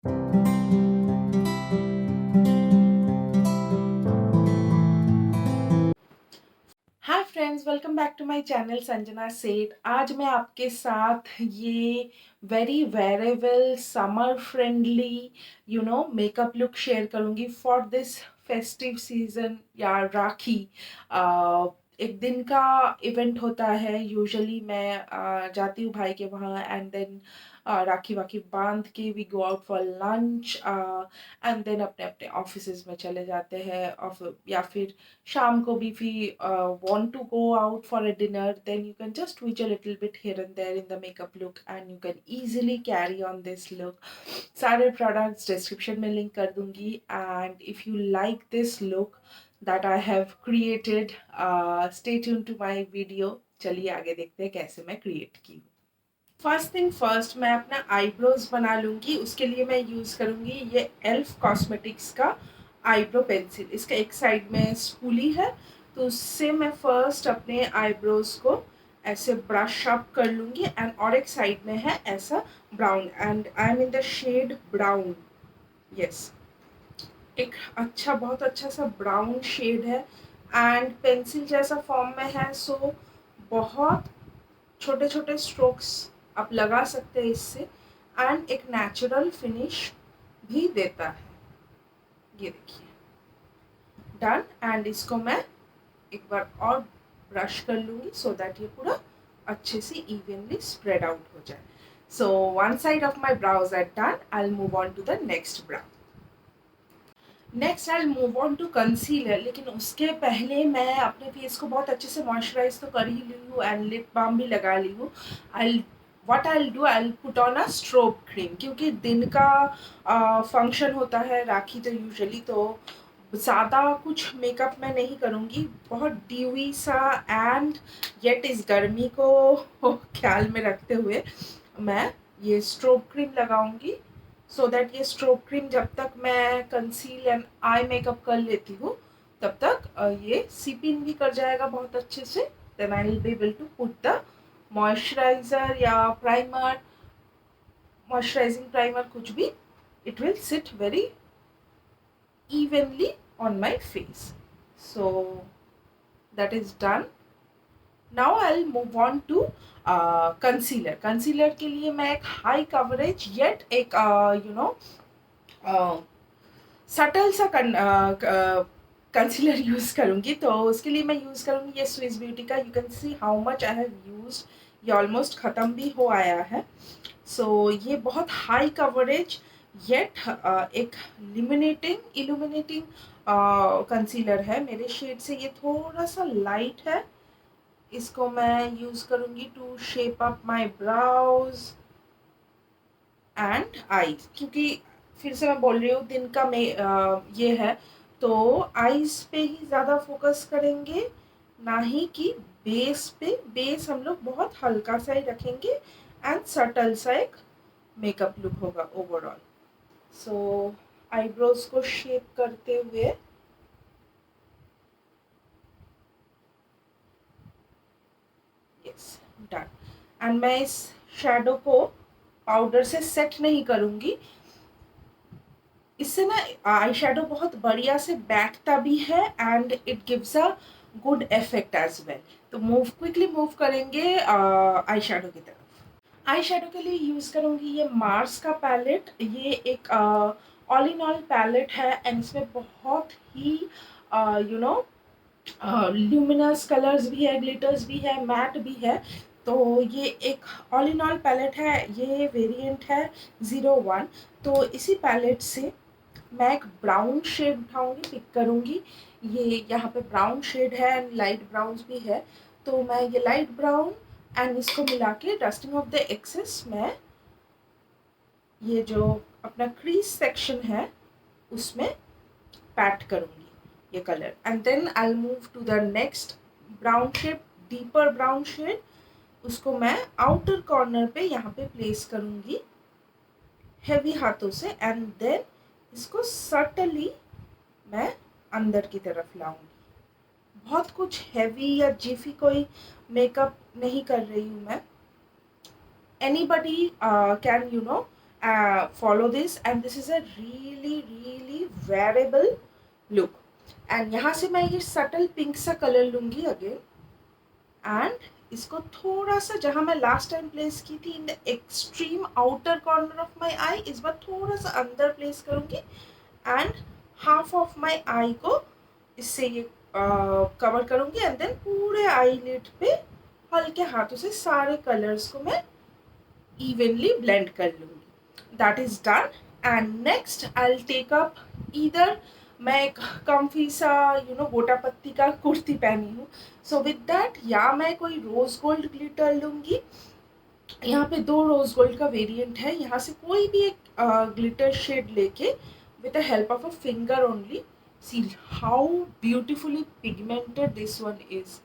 Hi friends, welcome back to my channel Sanjana Seth. आज मैं आपके साथ ये very wearable summer friendly makeup look share करूँगी फॉर दिस फेस्टिव सीजन या राखी। एक दिन का इवेंट होता है। यूजुअली मैं जाती हूँ भाई के वहाँ एंड देन राखी वाखी बांध के we go out for lunch and then अपने अपने ऑफिसेज में चले जाते हैं। या फिर शाम को भी if you want to go out for a dinner, then you can just tweak a little bit here and there in the makeup look and you can easily carry on this look. सारे products description में link कर दूंगी and if you like this look that I have created, stay tuned to my video. चलिए आगे देखते हैं कैसे मैं create की हूँ। फर्स्ट थिंग फर्स्ट, मैं अपना आईब्रोज बना लूँगी। उसके लिए मैं यूज़ करूँगी ये एल्फ कॉस्मेटिक्स का आईब्रो पेंसिल। इसका एक साइड में स्पूली है, तो उससे मैं फर्स्ट अपने आईब्रोज को ऐसे ब्रश अप कर लूँगी एंड और एक साइड में है ऐसा brown and I am in the shade brown. Yes, एक अच्छा बहुत अच्छा सा ब्राउन शेड है एंड पेंसिल जैसा फॉर्म में है, सो बहुत छोटे छोटे स्ट्रोक्स आप लगा सकते हैं इससे एंड एक नेचुरल फिनिश भी देता है। ये देखिए, डन। एंड इसको मैं एक बार और ब्रश कर लूँगी सो दैट ये पूरा अच्छे से इवनली स्प्रेड आउट हो जाए। So one side of my brows are done. I will move on to the next brow. Next I move on to concealer, लेकिन उसके पहले मैं अपने फेस को बहुत अच्छे से मॉइस्चराइज तो कर ही ली हूँ एंड लिप बाम भी लगा ली हूँ। I what I do, I put on a strobe cream, क्योंकि दिन का फंक्शन होता है राखी, तो यूजुअली तो ज़्यादा कुछ मेकअप मैं नहीं करूँगी। बहुत ड्यूई सा एंड येट इस गर्मी को ख्याल में रखते हुए मैं ये स्ट्रोब क्रीम लगाऊंगी सो दैट ये स्ट्रोब क्रीम जब तक मैं कंसील एंड आई मेकअप कर लेती हूँ तब तक ये सीप इन भी कर जाएगा बहुत अच्छे से। Then I will be able to put the moisturizer या प्राइमर, मॉइस्चराइजिंग प्राइमर कुछ भी, it will sit very evenly on my face. So that is done. Now I'll move on to concealer. Concealer के लिए मैं एक high coverage yet एक subtle सा concealer use करूँगी। तो उसके लिए मैं यूज़ करूँगी ये स्विस ब्यूटी का। You can see how much I have used. ये ऑलमोस्ट ख़त्म भी हो आया है। सो ये बहुत हाई कवरेज येट एक इल्यूमिनेटिंग कंसीलर है। मेरे शेड से ये थोड़ा सा लाइट है। इसको मैं यूज़ करूँगी to shape up my brows and eyes, क्योंकि फिर से मैं बोल रही हूँ दिन का ये है, तो आईज पे ही ज़्यादा फोकस करेंगे, ना ही कि बेस पे। बेस हम लोग बहुत हल्का सा ही रखेंगे एंड सटल सा एक मेकअप लुक होगा ओवरऑल। सो आईब्रोज को शेप करते हुए यस, डन। एंड मैं इस शेडो को पाउडर से सेट नहीं करूँगी, इससे ना आई शेडो बहुत बढ़िया से बैठता भी है and it gives a good effect as well. तो क्विकली मूव करेंगे आई शेडो की तरफ। आई शेडो के लिए यूज़ करूँगी ये मार्स का पैलेट। ये एक ऑल इन ऑल पैलेट है एंड इसमें बहुत ही यू नो ल्यूमिनस कलर्स भी है, ग्लिटर्स भी है, मैट भी है। तो ये एक ऑल इन ऑल पैलेट है। ये वेरिएंट है 01। तो इसी पैलेट से मैं एक ब्राउन शेड उठाऊंगी, पिक करूंगी। ये यहाँ पे ब्राउन शेड है एंड लाइट ब्राउन भी है, तो मैं ये लाइट ब्राउन एंड इसको मिला के डस्टिंग ऑफ द एक्सेस मैं ये जो अपना क्रीज सेक्शन है उसमें पैट करूंगी ये colour and then I move to the next brown shade, deeper brown shade. उसको मैं आउटर कॉर्नर पे यहाँ पे प्लेस करूंगी हैवी हाथों से एंड देन इसको सटली मैं अंदर की तरफ लाऊंगी। बहुत कुछ हैवी या जिफी कोई मेकअप नहीं कर रही हूँ मैं। Anybody can follow this, and this is a really wearable look. And यहाँ से मैं ये सटल पिंक सा कलर लूँगी अगेन, एंड इसको थोड़ा सा जहाँ मैं लास्ट टाइम प्लेस की थी in the extreme outer corner of my eye, इस बार थोड़ा सा अंदर प्लेस करूँगी, and half of my eye को इससे ये कवर करूँगी, एंड देन पूरे आई लिड पे हल्के हाथों से सारे कलर्स को मैं evenly blend कर लूँगी. That is done. And next I'll take up either, मैं एक कम्फी सा गोटा पत्ती का कुर्ती पहनी हूँ, सो विद दैट या मैं कोई रोज गोल्ड ग्लिटर लूँगी. यहाँ पे 2 रोज गोल्ड का वेरिएंट है. यहाँ से कोई भी एक ग्लिटर शेड लेके with the help of a finger only, see how beautifully pigmented this one is,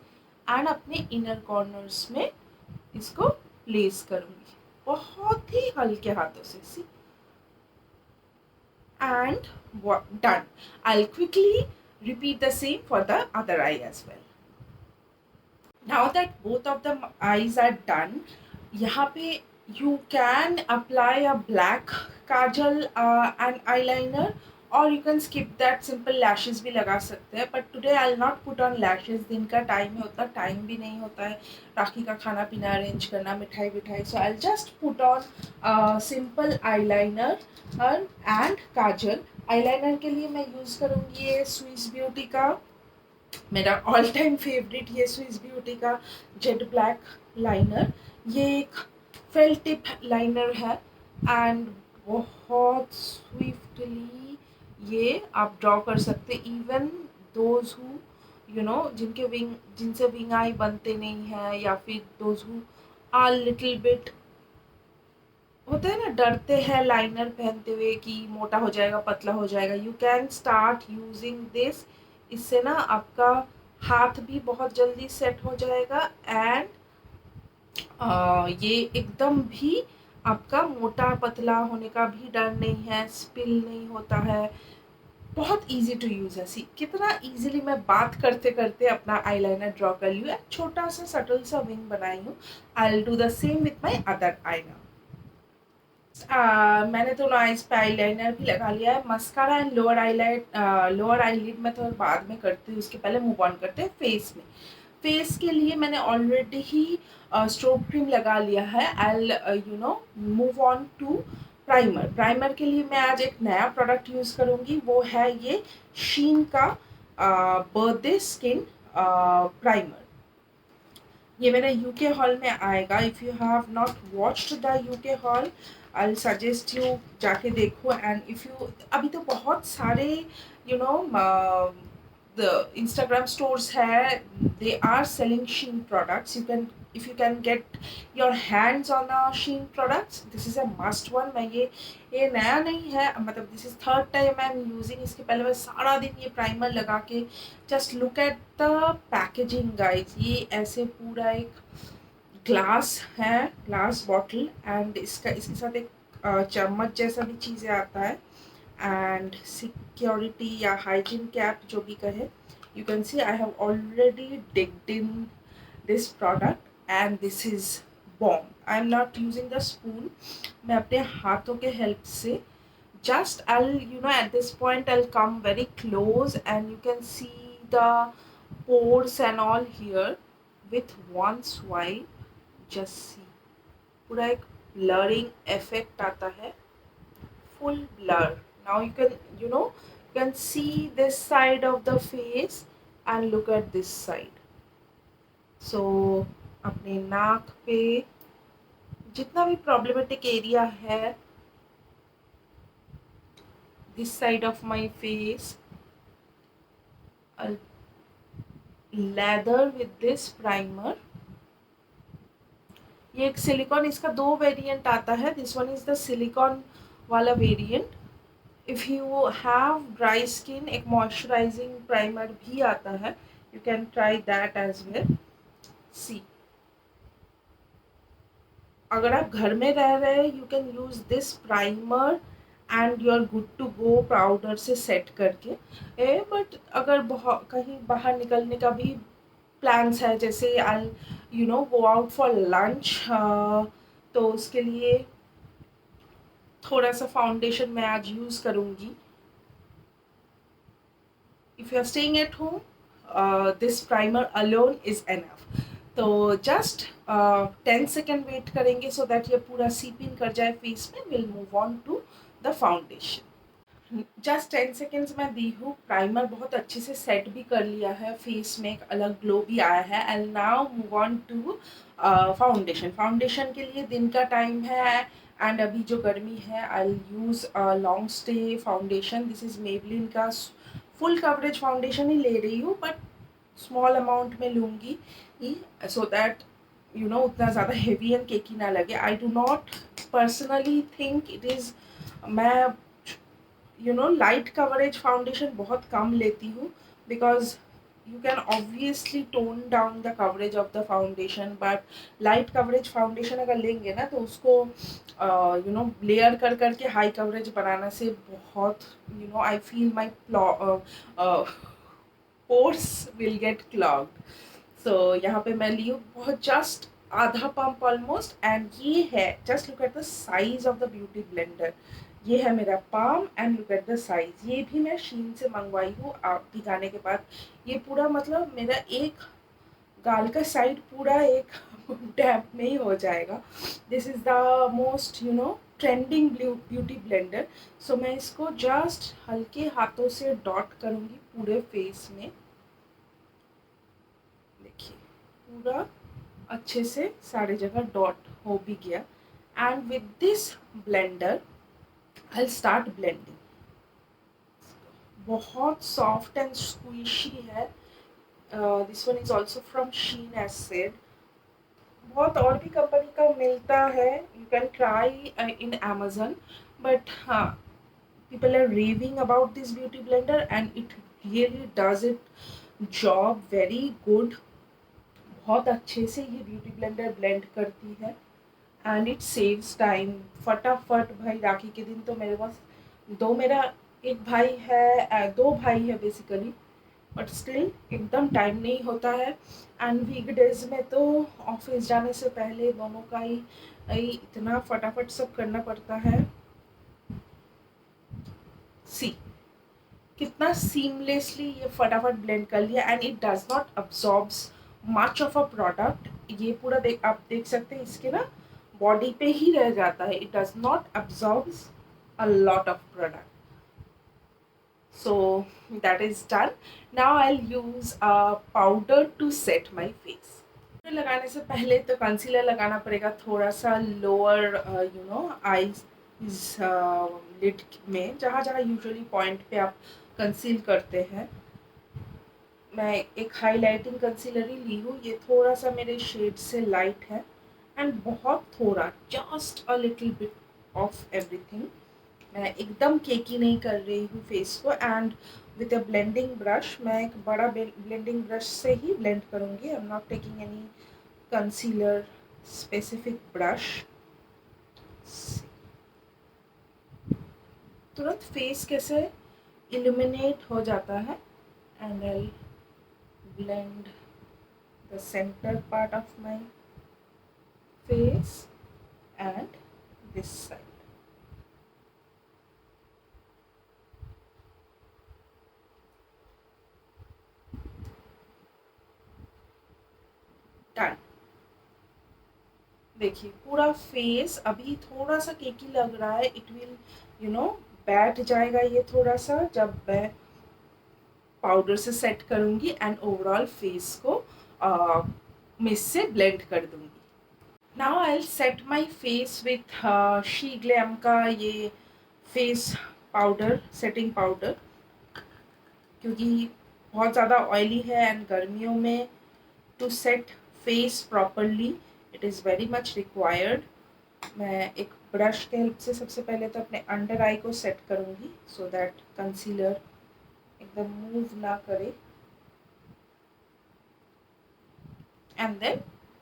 and अपने inner corners में इसको प्लेस करूँगी बहुत ही हल्के हाथों से. सी, and done. I'll quickly repeat the same for the other eye as well. Now that both of the eyes are done, यहाँ पे you can apply a black kajal and eyeliner, और you can skip that, simple lashes भी लगा सकते हैं. But today I'll not put on lashes, दिन का time है, उतना टाइम भी नहीं होता है राखी का खाना पीना अरेंज करना, मिठाई विठाई. So I'll just put on simple eyeliner and Kajal. eyeliner के लिए मैं यूज़ करूँगी ये स्विस ब्यूटी का, मेरा ऑल टाइम फेवरेट ये स्विस ब्यूटी का जेट ब्लैक लाइनर. ये एक फेल टिप लाइनर है, एंड बहुत स्विफ्टली ये आप ड्रॉ कर सकते. इवन दोज हु जिनसे विंग आई बनते नहीं है, या फिर those who are little bit होते हैं ना, डरते हैं लाइनर पहनते हुए कि मोटा हो जाएगा पतला हो जाएगा, you can start using this. इससे ना आपका हाथ भी बहुत जल्दी सेट हो जाएगा, एंड ये एकदम भी आपका मोटा पतला होने का भी डर नहीं है, स्पिल नहीं होता है, बहुत इजी टू यूज़ है. सी कितना इजीली मैं बात करते करते अपना आईलाइनर ड्रॉ कर लिया, छोटा सा सटल सा विंग बनाई हूँ. I will do the same with my other I now. मैंने दोनों आईज पे आईलाइनर भी लगा लिया है. मस्कारा एंड लोअर आईलिड में तो बाद में करती हूँ, उसके पहले मूव ऑन करते हैं फेस में. फेस के लिए मैंने ऑलरेडी ही स्ट्रोब क्रीम लगा लिया है. I move on to primer. Primer के लिए मैं आज एक नया प्रोडक्ट यूज़ करूँगी, वो है ये शीन का बर्थडे स्किन प्राइमर. ये मेरे यूके हॉल में आएगा. If you have not watched the UK hall, I suggest you जाके देखो. एंड इफ़ यू अभी तो बहुत सारे the Instagram stores है, they are selling Shein products. If you can get your hands on a Shein products, this is a must one. मैं ये नया नहीं है, मतलब this is third time I'm using. इसके पहले मैं सारा दिन ये प्राइमर लगा के, just look at the packaging guys. ये ऐसे पूरा एक ग्लास है, ग्लास बॉटल, एंड इसके साथ एक चम्मच जैसा भी चीज़ें आता है, and security या hygiene cap जो भी कहे. You can see I have already digged in this product, and this is bomb. I am not using the spoon. मैं अपने हाथों के help से just I'll at this point I'll come very close, and you can see the pores and all here with one swipe. Just see, पूरा एक blurring effect आता है, full blur. Now you can see this side of the face and look at this side. So अपने नाक पे जितना भी problematic area है, this side of my face, I'll lather with this primer. ये एक सिलिकॉन, इसका 2 वेरिएंट आता है. This one is the silicon वाला variant. If you have dry skin, एक मॉइस्चराइजिंग प्राइमर भी आता है, you can try that as well. See, अगर आप घर में रह रहे हैं, you can use this primer and you are good to go powder से सेट करके. बट अगर कहीं बाहर निकलने का भी प्लान्स है, जैसे I go out for lunch, तो उसके लिए थोड़ा सा फाउंडेशन मैं आज यूज़ करूँगी। If you are staying at home, this primer alone is enough. तो जस्ट 10 सेकेंड वेट करेंगे सो दैट ये पूरा सीप इन कर जाए फेस में। Will move on to the foundation. Just 10 seconds में दी हूँ, प्राइमर बहुत अच्छे से सेट भी कर लिया है, फेस में एक अलग ग्लो भी आया है। And now move on to foundation. Foundation के लिए दिन का टाइम है एंड अभी जो गर्मी है, I use long stay foundation. This is Maybelline का फुल कवरेज फाउंडेशन ही ले रही हूँ, बट स्मॉल अमाउंट में लूँगी सो दैट यू नो उतना ज़्यादा हेवी एंड केकी ना लगे। I do not personally think it is, मैं लाइट कवरेज फाउंडेशन बहुत कम लेती हूँ, because you can obviously tone down the coverage of the foundation, but light coverage foundation अगर लेंगे ना तो उसको लेयर कर करके हाई कवरेज बनाने से बहुत I feel my pores will get clogged. So यहाँ पे मैं ली हूँ बहुत जस्ट आधा पंप ऑलमोस्ट। एंड ये है, just look at the size of the beauty blender. ये है मेरा palm and look at the size. ये भी मैं शीन से मंगवाई हूँ आप दिखाने के बाद। ये पूरा मतलब मेरा एक गाल का साइड पूरा एक टैप में ही हो जाएगा। This is the most trending beauty blender. So मैं इसको जस्ट हल्के हाथों से डॉट करूँगी पूरे फेस में। देखिए पूरा अच्छे से सारी जगह डॉट हो भी गया। And with this blender I start blending. बहुत सॉफ्ट एंड स्क्वीशी है। This one is also from Sheen as said. बहुत और भी कंपनी का मिलता है, you can try in Amazon, but हाँ, people are raving about this beauty blender and it really does it job very good। बहुत अच्छे से ये ब्यूटी ब्लेंडर ब्लेंड करती है एंड इट सेव्स टाइम। फटाफट भाई, राखी के दिन तो मेरे पास मेरा एक भाई है, दो भाई है बेसिकली, बट स्टिल एकदम टाइम नहीं होता है। एंड वीकडेज में तो ऑफिस जाने से पहले दोनों का ही इतना फटाफट सब करना पड़ता है। सी कितना सीमलेसली ये फटाफट ब्लेंड कर लिया and it does not absorbs much of a product. ये पूरा आप देख सकते हैं, इसके ना बॉडी पे ही रह जाता है। It does not absorbs a lot of product. So that is done. Now I'll use a powder to set my face. लगाने से पहले तो कंसीलर लगाना पड़ेगा थोड़ा सा लोअर आईज लिड में, जहाँ जहाँ यूजुअली पॉइंट पे आप कंसील करते हैं। मैं एक हाईलाइटिंग कंसीलर ही ली हूँ। ये थोड़ा सा मेरे शेड से लाइट है एंड बहुत थोड़ा, just a little bit of everything. मैं एकदम केकी नहीं कर रही हूँ फेस को। And with a blending brush, मैं एक बड़ा ब्लेंडिंग ब्रश से ही ब्लेंड करूँगी। I am not taking any concealer specific brush. तुरंत फेस कैसे इल्यूमिनेट हो जाता है। And I blend the center part of my face and this side. Done. देखिए पूरा फेस अभी थोड़ा सा केकी लग रहा है। इट विल बैठ जाएगा ये थोड़ा सा जब मैं पाउडर से सेट करूँगी एंड ओवरऑल फेस को मिस से ब्लेंड कर दूँगी। Now I will set my face with she glam का ये फेस पाउडर, सेटिंग पाउडर, क्योंकि बहुत ज़्यादा ऑयली है एंड गर्मियों में to set face properly it is very much required. मैं एक ब्रश के हेल्प से सबसे पहले तो अपने अंडर आई को सेट करूँगी सो दैट कंसीलर एकदम मूव ना करे। एंड देन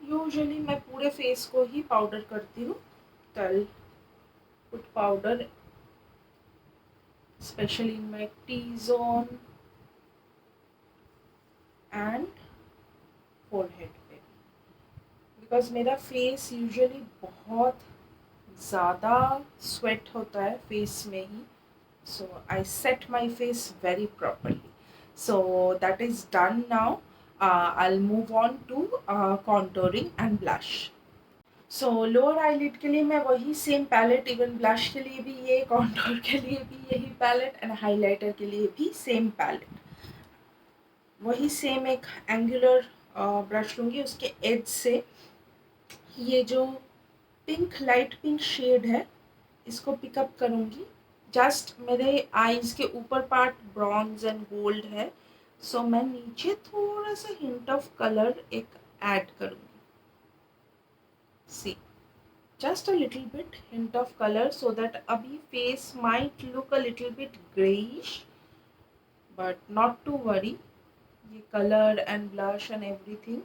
यूजुअली मैं पूरे फेस को ही पाउडर करती हूँ। I put powder specially in my T zone and forehead पे, बिकॉज मेरा फेस यूजुअली बहुत ज़्यादा स्वेट होता है फेस में ही, so I set my face very properly. So that is done now. I'll move on to contouring and blush. So lower eyelid के लिए मैं वही सेम पैलेट, इवन ब्लश के लिए भी ये, कॉन्टोर के लिए भी यही पैलेट, एंड हाइलाइटर के लिए भी सेम पैलेट, वही सेम एक एंगुलर ब्रश लूँगी, उसके एज से ये जो पिंक, लाइट पिंक शेड है इसको पिकअप करूँगी। जस्ट मेरे आईज के ऊपर पार्ट ब्रॉन्ज एंड गोल्ड है, सो मैं नीचे थोड़ा सा हिंट ऑफ कलर एक ऐड करूँगी। सी, just a little bit hint of color so that abhi face might look a little bit grayish, but not to worry, ये color and blush and everything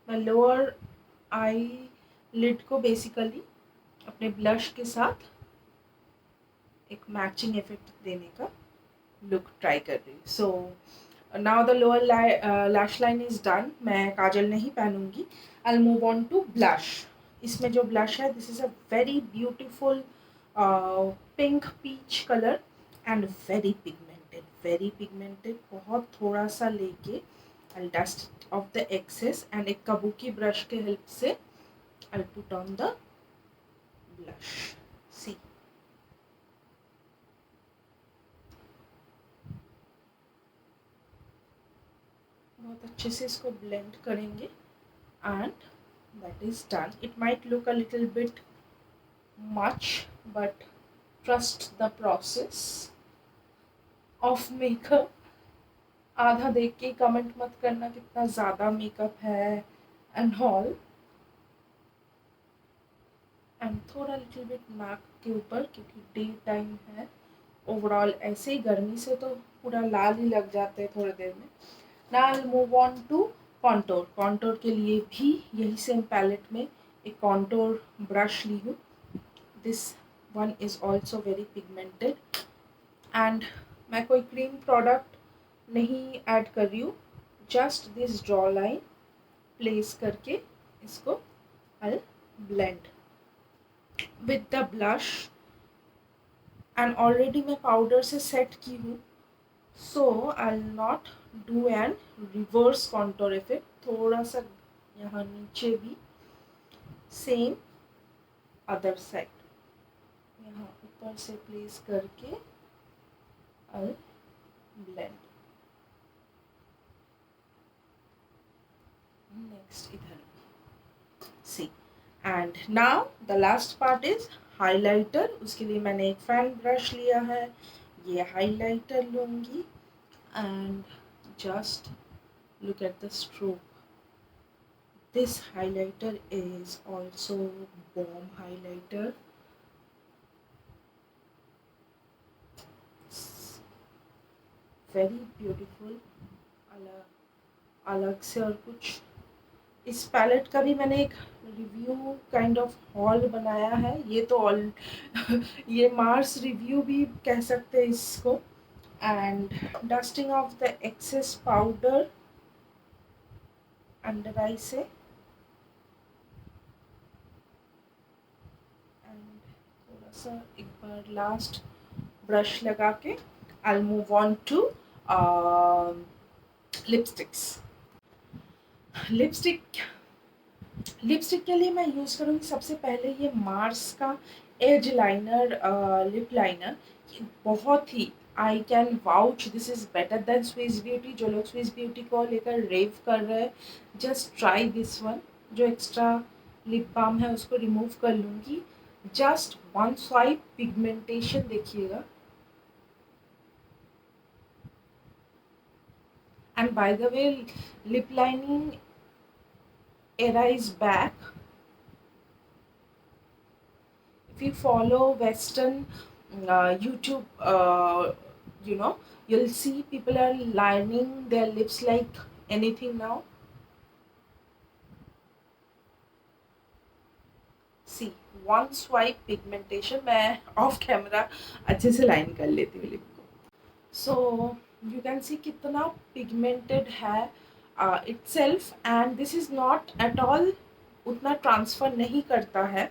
मैं lower eyelid को basically अपने blush के साथ एक matching effect देने का look try कर रही हूँ। So now the lower lash line is done, मैं काजल नहीं पहनूंगी। I move on to blush. इसमें जो ब्लश है, this is a very beautiful pink peach colour and very pigmented, बहुत थोड़ा सा लेके I dust off the excess and एक कबूकी ब्रश के हेल्प से I put on the blush. See, बहुत अच्छे से इसको ब्लेंड करेंगे and that is done. It might look a little bit much, but trust the process of makeup. आधा देख के कमेंट मत करना कितना ज़्यादा मेकअप है and all. एंड थोड़ा लिटिल बिट नाक के ऊपर, क्योंकि डे टाइम है। ओवरऑल ऐसे ही गर्मी से तो पूरा लाल ही लग जाते हैं थोड़ी देर में। Now I move on to contour. Contour के लिए भी यही सेम पैलेट में एक कॉन्टोर ब्रश ली हूँ। This one is also very pigmented and मैं कोई क्रीम प्रोडक्ट नहीं ऐड कर रही हूँ, just this jawline place करके इसको I blend with the blush. And already मैं पाउडर से सेट की हूँ, so I not do an reverse contour effect. थोड़ा सा यहाँ नीचे भी, सेम अदर साइड यहाँ ऊपर से प्लेस करके आई ब्लेंड। नेक्स्ट इधर see, and now the last part is highlighter. उसके लिए मैंने एक फैन ब्रश लिया है, ये हाइलाइटर लूँगी and just look at the stroke. This highlighter is also bomb highlighter. It's very beautiful, अलग से। और कुछ इस पैलेट का भी मैंने एक रिव्यू काइंड ऑफ हॉल बनाया है। ये तो ऑल ये मार्स रिव्यू भी कह सकते हैं इसको। And dusting off the excess powder under eye से, एंड थोड़ा सा एक बार लास्ट ब्रश लगा के I move on to lipsticks. Lipstick के लिए मैं यूज़ करूँगी सबसे पहले ये मार्स का एज लाइनर, लिप लाइनर। बहुत ही, I can vouch, this is better than Swiss Beauty. जो लोग स्विस ब्यूटी को लेकर रेव कर रहे हैं, जस्ट ट्राई दिस वन। जो एक्स्ट्रा लिप बाम है उसको रिमूव कर लूँगी। जस्ट वन स्वाइप, पिगमेंटेशन देखिएगा। And by the way, lip lining era is back. If you follow Western YouTube, you'll see people are lining their lips like anything now. See, one swipe pigmentation. मैं off camera अच्छे से line कर लेती हूँ lip को. So you can see कितना pigmented है itself, and this is not at all उतना ट्रांसफ़र नहीं करता है।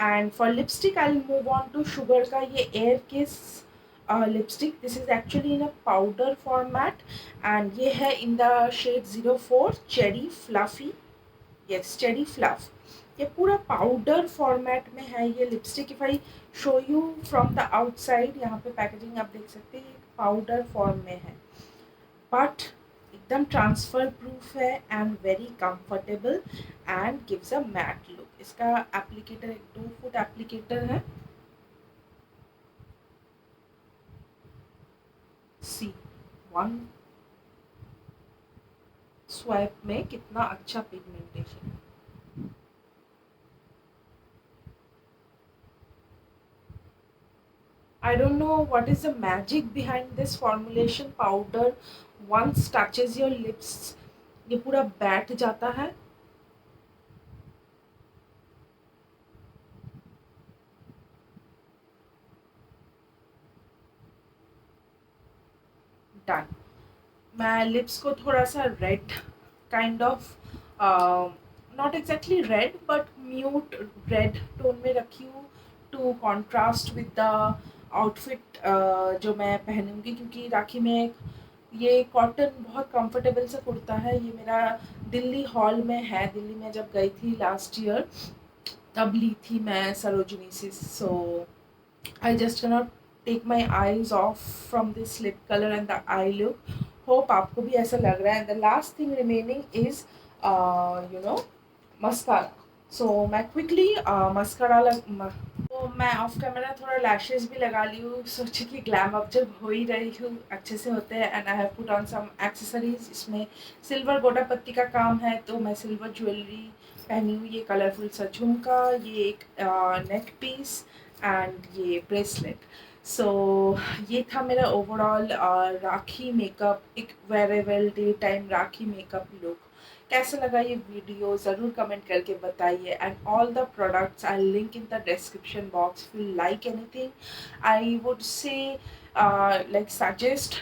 And for lipstick I will move on to Sugar का ये air kiss lipstick. This is actually in a powder format and ये है in the shade 04 cherry fluffy. Yes, cherry fluff. ये पूरा पाउडर फॉर्मेट में है ये lipstick. If I show you from the outside, यहाँ पे पैकेजिंग आप देख सकते हैं, पाउडर फॉर्म में है बट एकदम ट्रांसफ़र प्रूफ है and very comfortable and gives a mat look. इसका एप्लीकेटर एक 2 फुट एप्लीकेटर है। सी, वन स्वाइप में कितना अच्छा पिगमेंटेशन है। I don't know what is the magic behind this formulation powder. Once touches your lips, ये पूरा बैठ जाता है। डन। मैं लिप्स को थोड़ा सा red kind of, not exactly red but mute red tone में रखी हूँ to contrast with the outfit जो मैं पहनूंगी, क्योंकि राखी में ये कॉटन बहुत कंफर्टेबल सा कुर्ता है। ये मेरा दिल्ली हॉल में है। दिल्ली में जब गई थी लास्ट ईयर तब ली थी मैं सरोजिनी से। So I just cannot take my eyes off from this lip colour and the eye look. Hope आपको भी ऐसा लग रहा है। And the last thing remaining is you know mascara. So मैं क्विकली मस्कारा तो मैं ऑफ कैमरा थोड़ा लैशेस भी लगा ली हूँ। सोची कि ग्लैम अप जब हो ही रही हूँ अच्छे से होते हैं। And I have put on some accessories. इसमें सिल्वर गोटा पत्ती का काम है तो मैं सिल्वर ज्वेलरी पहनी हूँ। ये कलरफुल सा झुमका, ये एक नेक पीस एंड ये ब्रेसलेट। सो ये था मेरा ओवरऑल राखी मेकअप, एक वेरेबल डे टाइम राखी मेकअप लुक। कैसा लगा ये वीडियो ज़रूर कमेंट करके बताइए। And all the products I link in the description box. If you like anything I would say like suggest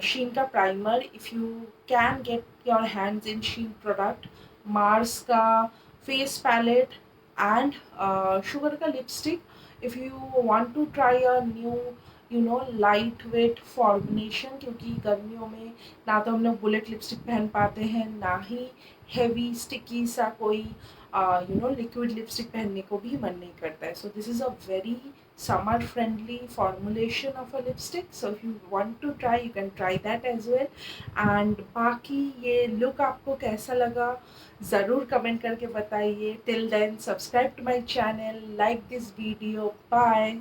Sheen का primer if you can get your hands in Sheen product, Mars का face palette and sugar का lipstick। if you want to try a new light weight formulation, क्योंकि गर्मियों में ना तो हम लोग बुलेट लिपस्टिक पहन पाते हैं ना ही हेवी स्टिकी सा कोई लिक्विड लिपस्टिक पहनने को भी मन नहीं करता है। So this is a very summer friendly formulation of a lipstick, so if you want to try you can try that as well। and बाकी ये look आपको कैसा लगा ज़रूर कमेंट करके बताइए। till then subscribe to my channel, like this video, bye।